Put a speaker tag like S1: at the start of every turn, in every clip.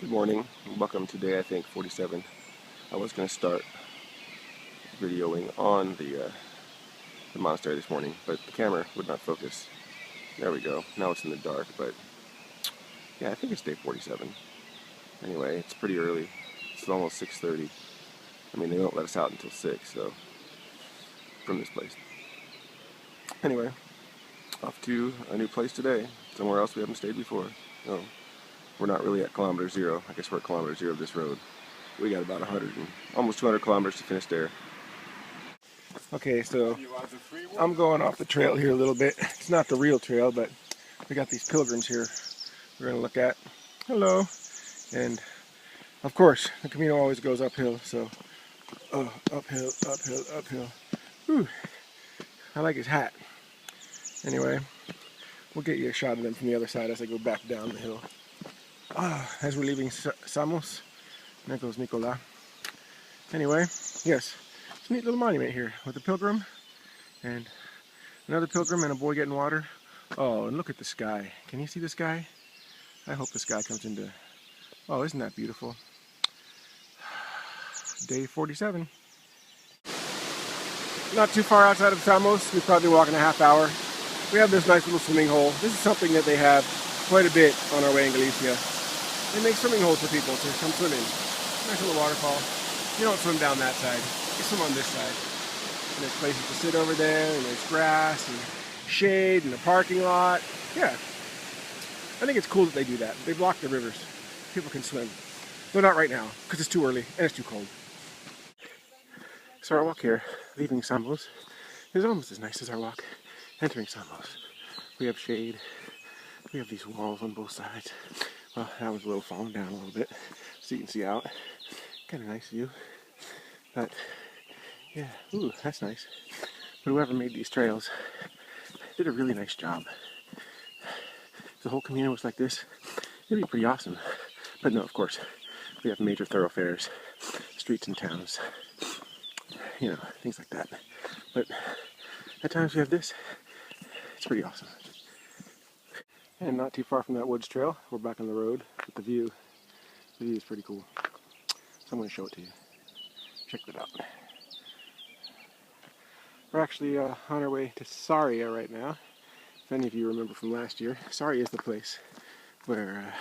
S1: Good morning, welcome to day, I think, 47. I was going to start videoing on the monastery this morning, but the camera would not focus. There we go. Now it's in the dark, but yeah, I think it's day 47. Anyway, it's pretty early. It's almost 6:30. I mean, they don't let us out until 6, so, from this place. Anyway, off to a new place today, somewhere else we haven't stayed before. No, we're not really at kilometer zero. I guess we're at kilometer zero of this road. We got about 100 and almost 200 kilometers to finish there. Okay, so I'm going off the trail here a little bit. It's not the real trail, but we got these pilgrims here we're going to look at. Hello. And of course, the Camino always goes uphill, so uphill, uphill, uphill. Whew. I like his hat. Anyway, we'll get you a shot of them from the other side as I go back down the hill. As we're leaving Samos, there goes Nicola. Anyway, yes, it's a neat little monument here with a pilgrim and another pilgrim and a boy getting water. Oh, and look at the sky. Can you see the sky? I hope the sky comes into... Oh, isn't that beautiful? Day 47. Not too far outside of Samos. We're probably walking a half hour. We have this nice little swimming hole. This is something that they have quite a bit on our way in Galicia. They make swimming holes for people to come swim in. Nice little waterfall. You don't swim down that side. You swim on this side. And there's places to sit over there, and there's grass and shade and a parking lot. Yeah. I think it's cool that they do that. They block the rivers. People can swim. Though not right now, because it's too early and it's too cold. So our walk here, leaving Samos, is almost as nice as our walk entering Samos. We have shade. We have these walls on both sides. Well, that was a little falling down a little bit, so you can see out. Kind of nice view. But, yeah, ooh, that's nice. But whoever made these trails did a really nice job. If the whole Camino was like this, it'd be pretty awesome. But no, of course, we have major thoroughfares, streets and towns, you know, things like that. But at times we have this, it's pretty awesome. And not too far from that woods trail, we're back on the road with the view. The view is pretty cool. So I'm going to show it to you. Check that out. We're actually on our way to Saria right now. If any of you remember from last year, Saria is the place where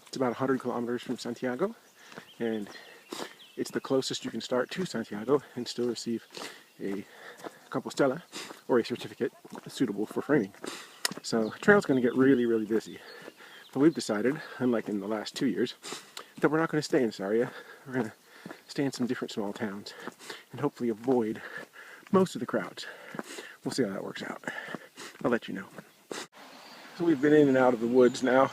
S1: it's about 100 kilometers from Santiago, and it's the closest you can start to Santiago and still receive a compostela or a certificate suitable for framing. So the trail's going to get really, really busy. But we've decided, unlike in the last 2 years, that we're not going to stay in Saria. We're going to stay in some different small towns and hopefully avoid most of the crowds. We'll see how that works out. I'll let you know. So we've been in and out of the woods now,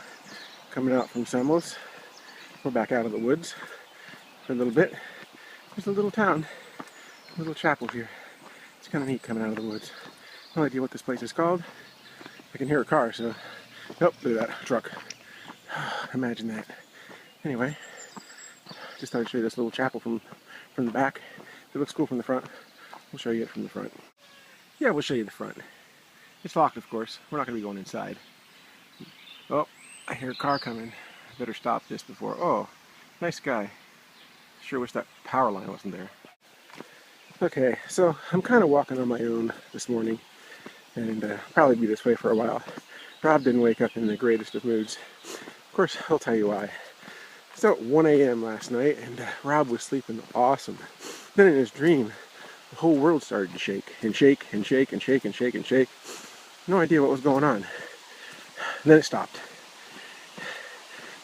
S1: coming out from Samos. We're back out of the woods for a little bit. There's a little town, a little chapel here. It's kind of neat coming out of the woods. No idea what this place is called. I can hear a car, so... Nope, look at that, truck. Imagine that. Anyway, just thought I'd show you this little chapel from the back. It looks cool from the front. We'll show you it from the front. Yeah, we'll show you the front. It's locked, of course. We're not going to be going inside. Oh, I hear a car coming. Better stop this before... Oh, nice guy. Sure wish that power line wasn't there. Okay, so I'm kind of walking on my own this morning. And probably be this way for a while. Rob didn't wake up in the greatest of moods. Of course, I'll tell you why. It's about 1 a.m. last night, and Rob was sleeping awesome. Then in his dream, the whole world started to shake, and shake, and shake, and shake, and shake, and shake. No idea what was going on. And then it stopped.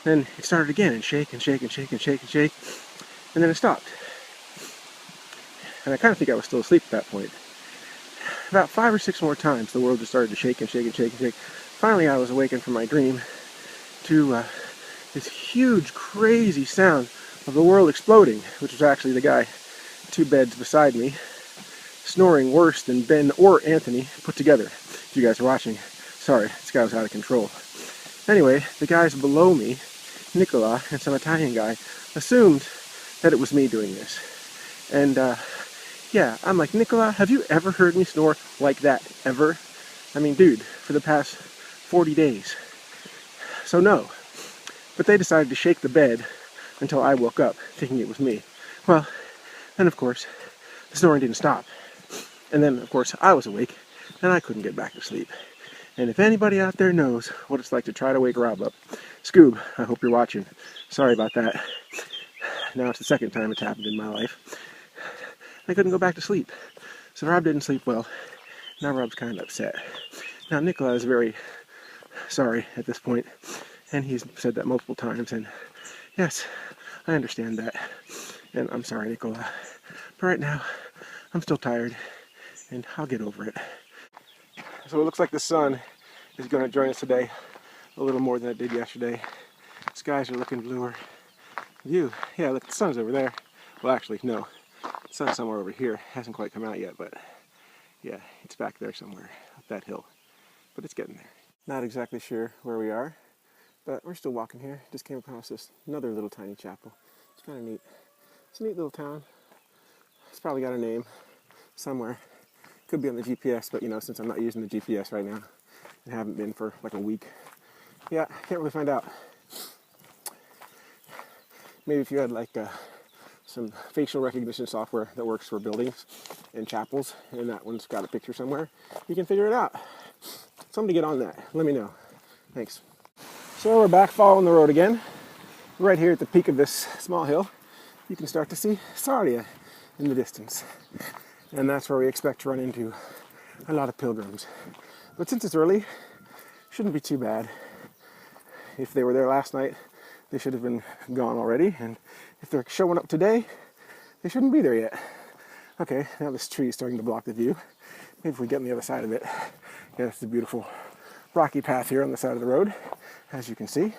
S1: Then it started again, and shake, and shake, and shake, and shake, and shake. And then it stopped. And I kind of think I was still asleep at that point. About 5 or 6 more times, the world just started to shake and shake and shake and shake. Finally, I was awakened from my dream to this huge, crazy sound of the world exploding, which was actually the guy 2 beds beside me, snoring worse than Ben or Anthony put together. If you guys are watching, sorry, this guy was out of control. Anyway, the guys below me, Nicola and some Italian guy, assumed that it was me doing this. And, yeah, I'm like, Nicola, have you ever heard me snore like that, ever? I mean, dude, for the past 40 days. So no, But they decided to shake the bed until I woke up, thinking it was me. Well, then of course, the snoring didn't stop. And then, of course, I was awake, and I couldn't get back to sleep. And if anybody out there knows what it's like to try to wake Rob up, Scoob, I hope you're watching. Sorry about that. Now it's the second time it's happened in my life. I couldn't go back to sleep. So Rob didn't sleep well. Now Rob's kind of upset. Now Nicola is very sorry at this point, and he's said that multiple times, and yes, I understand that. And I'm sorry, Nicola. But right now, I'm still tired, and I'll get over it. So it looks like the sun is going to join us today a little more than it did yesterday. Skies are looking bluer. View, yeah, look, the sun's over there. Well, actually, no. The sun's somewhere over here. It hasn't quite come out yet, but yeah, it's back there somewhere, up that hill. But it's getting there. Not exactly sure where we are, but we're still walking here. Just came across this another little tiny chapel. It's kind of neat. It's a neat little town. It's probably got a name somewhere. Could be on the GPS, but you know, since I'm not using the GPS right now, and haven't been for like a week, yeah, can't really find out. Maybe if you had like some facial recognition software that works for buildings and chapels, and that one's got a picture somewhere, you can figure it out. Somebody get on that. Let me know. Thanks. So we're back following the road again. Right here at the peak of this small hill, you can start to see Sardia in the distance. And that's where we expect to run into a lot of pilgrims. But since it's early, shouldn't be too bad. If they were there last night, they should have been gone already. And if they're showing up today, they shouldn't be there yet. Okay, now this tree is starting to block the view. Maybe if we get on the other side of it. Yeah, it's a beautiful rocky path here on the side of the road, as you can see.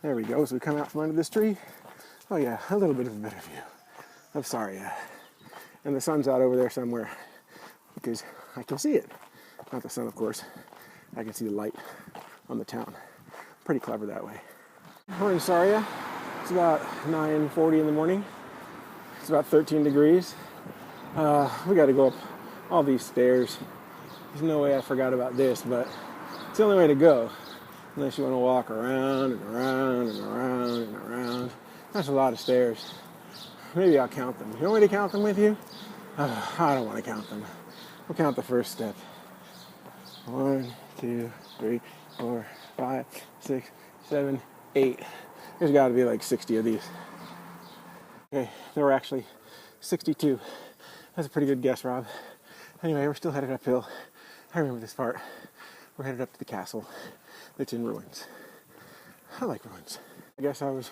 S1: There we go. As we come out from under this tree, oh yeah, a little bit of a better view of Sardia. And the sun's out over there somewhere, because I can see it. Not the sun, of course. I can see the light on the town. Pretty clever that way. We're in Sardia. It's about 9:40 in the morning. It's about 13 degrees. We got to go up all these stairs. There's no way I forgot about this, but it's the only way to go. Unless you want to walk around and around and around and around. That's a lot of stairs. Maybe I'll count them. You want me to count them with you? I don't want to count them. We'll count the first step. 1, 2, 3, 4, 5, 6, 7, 8. There's got to be like 60 of these. Okay, there were actually 62. That's a pretty good guess, Rob. Anyway, we're still headed uphill. I remember this part. We're headed up to the castle that's in ruins. I like ruins. I guess I was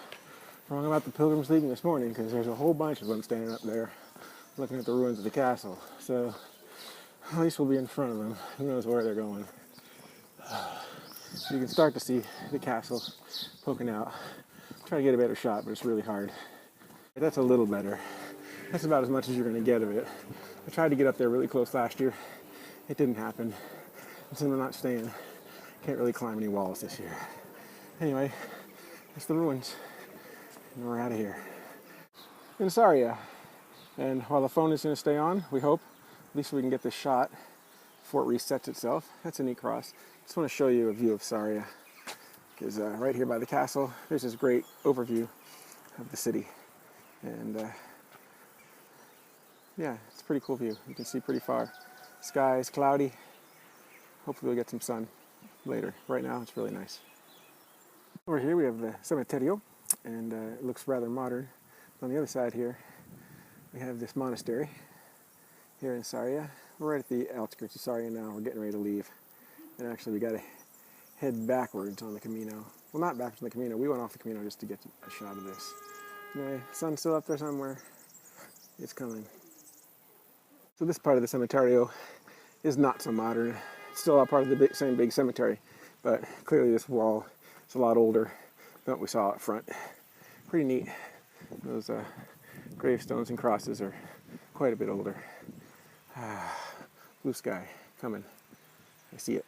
S1: wrong about the pilgrims leaving this morning, because there's a whole bunch of them standing up there looking at the ruins of the castle. So at least we'll be in front of them. Who knows where they're going. You can start to see the castle poking out. Try to get a better shot, but it's really hard. That's a little better. That's about as much as you're going to get of it. I tried to get up there really close last year. It didn't happen. And since I'm not staying, can't really climb any walls this year. Anyway, that's the ruins. And we're out of here. In Sardia. And while the phone is going to stay on, we hope, at least we can get this shot before it resets itself. That's a neat cross. Just want to show you a view of Sardia. Because right here by the castle, there's this great overview of the city. And yeah, it's a pretty cool view. You can see pretty far. Sky is cloudy. Hopefully we'll get some sun later. Right now, it's really nice. Over here we have the cementerio, and it looks rather modern. On the other side here, we have this monastery here in Sardia. We're right at the outskirts of Sardia now. We're getting ready to leave. And actually, we got to head backwards on the Camino. Well, not backwards on the Camino. We went off the Camino just to get a shot of this. Anyway, sun's still up there somewhere. It's coming. So this part of the cementerio is not so modern. It's still a part of the same big cemetery, but clearly this wall is a lot older than what we saw up front. Pretty neat. Those gravestones and crosses are quite a bit older. Blue sky coming. I see it.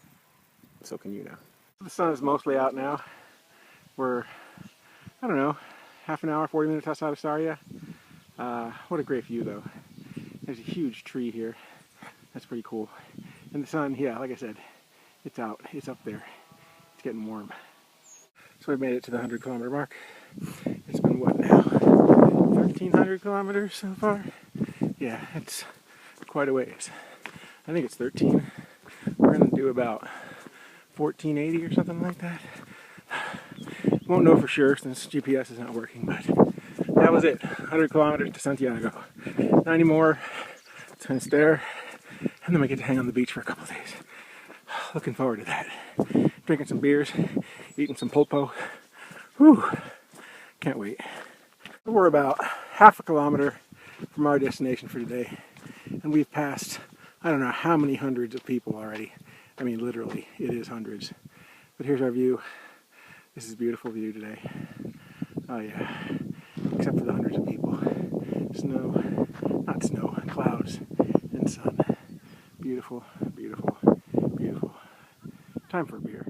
S1: So can you now. The sun is mostly out now. We're, I don't know, half an hour, 40 minutes outside of Sardia. What a great view though. There's a huge tree here. That's pretty cool. And the sun, yeah, like I said, it's out. It's up there. It's getting warm. So we've made it to the 100-kilometer mark. It's been what now? 1,300 kilometers so far? Yeah, it's quite a ways. I think it's 13. We're going to do about 1480 or something like that. Won't know for sure since GPS is not working, but that was it. 100 kilometers to Santiago. 90 more to there, and then we get to hang on the beach for a couple of days. Looking forward to that. Drinking some beers, eating some pulpo. Whew, can't wait. We're about half a kilometer from our destination for today, and we've passed I don't know how many hundreds of people already. I mean, literally, it is hundreds. But here's our view. This is a beautiful view today. Oh yeah, except for the hundreds of people. Snow, not snow, clouds and sun. Beautiful, beautiful, beautiful. Time for a beer.